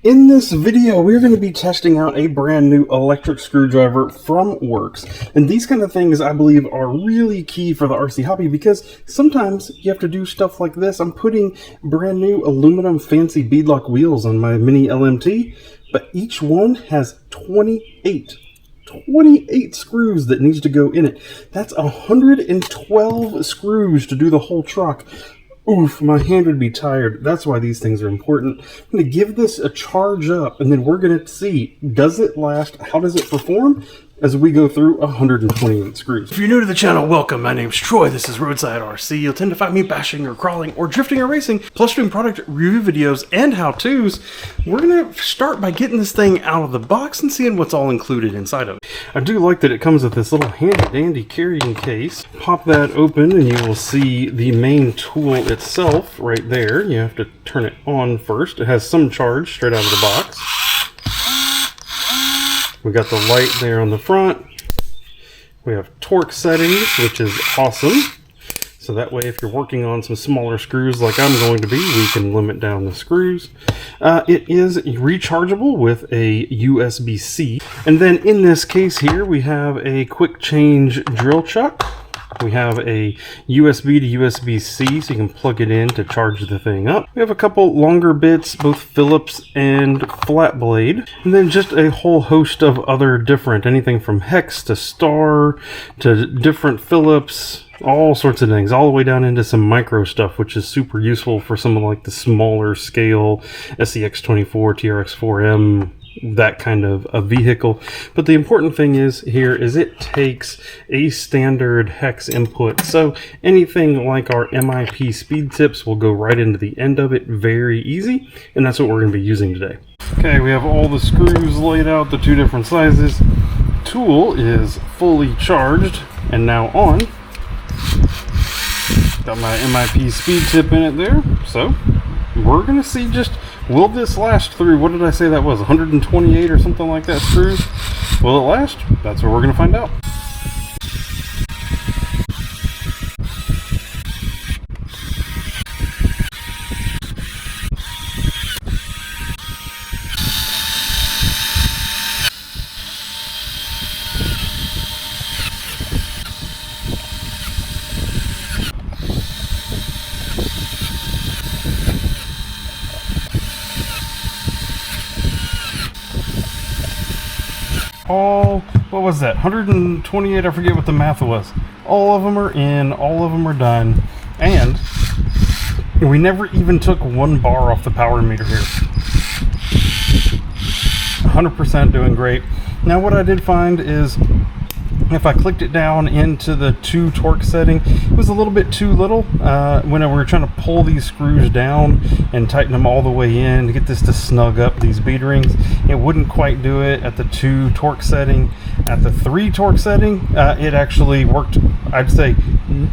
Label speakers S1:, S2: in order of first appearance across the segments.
S1: In this video, we're going to be testing out a brand new electric screwdriver from Worx. And these kind of things, I believe, are really key for the RC hobby because sometimes you have to do stuff like this. I'm putting brand new aluminum fancy beadlock wheels on my mini LMT, but each one has 28 screws that needs to go in it. That's 112 screws to do the whole truck. Oof, my hand would be tired. That's why these things are important. I'm going to give this a charge up, and then we're going to see, does it last? How does it perform as we go through 128 screws? If you're new to the channel, welcome. My name's Troy. This is RoadsideRC. You'll tend to find me bashing or crawling or drifting or racing, plus doing product review videos and how-tos. We're going to start by getting this thing out of the box and seeing what's all included inside of it. I do like that it comes with this little handy-dandy carrying case. Pop that open and you will see the main tool itself right there. You have to turn it on first. It has some charge straight out of the box. We got the light there on the front. We have torque settings, which is awesome. So that way, if you're working on some smaller screws like I'm going to be, we can limit down the screws. It is rechargeable with a USB-C. And then in this case here, we have a quick change drill chuck. We have a USB to USB-C, so you can plug it in to charge the thing up. We have a couple longer bits, both Phillips and flat blade. And then just a whole host of other different, anything from hex to star to different Phillips, all sorts of things, all the way down into some micro stuff, which is super useful for some of like the smaller scale SEX24, TRX4M, that kind of a vehicle. But the important thing is here is it takes a standard hex input, so anything like our MIP speed tips will go right into the end of it very easy, and that's what we're going to be using today. Okay, we have all the screws laid out, the two different sizes. Tool is fully charged and now on. Got my MIP speed tip in it there, so we're going to see just, will this last through, what did I say that was, 128 or something like that screws? Will it last? That's what we're going to find out. What was that, 128, I forget what the math was. All of them are in, all of them are done, and we never even took one bar off the power meter here. 100% doing great. Now what I did find is if I clicked it down into the 2 torque setting, it was a little bit too little. When we were trying to pull these screws down and tighten them all the way in to get this to snug up these bead rings, it wouldn't quite do it at the 2 torque setting. At the 3 torque setting, it actually worked, I'd say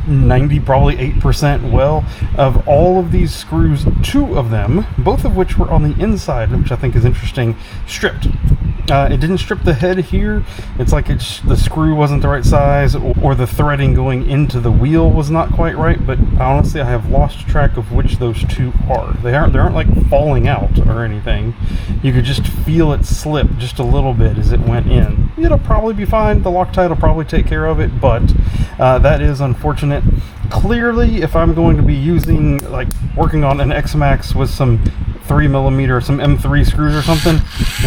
S1: 90, probably 8% well. Of all of these screws, 2 of them, both of which were on the inside, which I think is interesting, stripped. It didn't strip the head here. It's like the screw wasn't the right size, or the threading going into the wheel was not quite right, but honestly I have lost track of which those 2 are. They aren't like falling out or anything. You could just feel it slip just a little bit as it went in. It'll probably be fine. The Loctite will probably take care of it, but that is unfortunate. Clearly, if I'm going to be using, like, working on an X-Max with some 3mm, some M3 screws or something,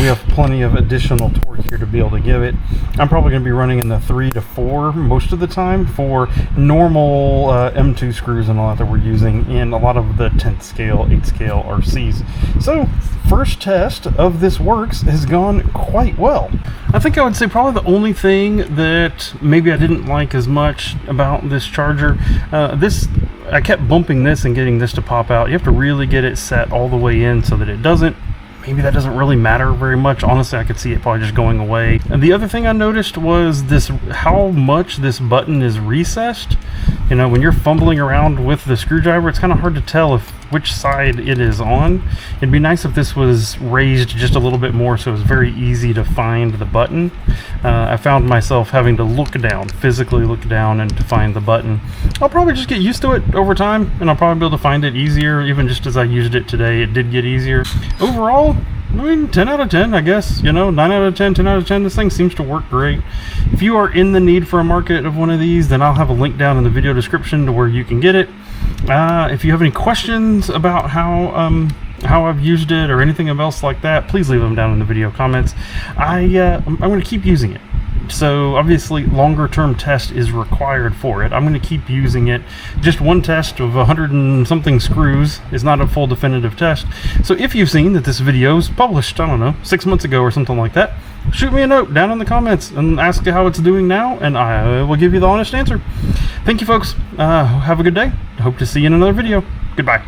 S1: we have plenty of additional torque here to be able to give it. I'm probably going to be running in the 3 to 4 most of the time for normal M2 screws and all that we're using in a lot of the 10th scale, 8th scale RCs. So, first test of this Worx has gone quite well. I think I would say probably the only thing that maybe I didn't like as much about this charger, I kept bumping this and getting this to pop out. You have to really get it set all the way in so that it doesn't. Maybe that doesn't really matter very much. Honestly, I could see it probably just going away. And the other thing I noticed was this, how much this button is recessed. You know, when you're fumbling around with the screwdriver, it's kind of hard to tell which side it is on. It'd be nice if this was raised just a little bit more so it was very easy to find the button. I found myself having to look down, physically look down and to find the button. I'll probably just get used to it over time, and I'll probably be able to find it easier. Even just as I used it today, it did get easier. Overall, I mean, 10 out of 10, I guess. You know, 9 out of 10, 10 out of 10. This thing seems to work great. If you are in the need for a market of one of these, then I'll have a link down in the video description to where you can get it. If you have any questions about how I've used it or anything else like that, please leave them down in the video comments. I'm going to keep using it. So obviously longer term test is required for it. I'm going to keep using it. Just one test of 100 and something screws is not a full definitive test. So if you've seen that this video is published, I don't know, 6 months ago or something like that, shoot me a note down in the comments and ask how it's doing now, and I will give you the honest answer. Thank you, folks. Have a good day. Hope to see you in another video. Goodbye.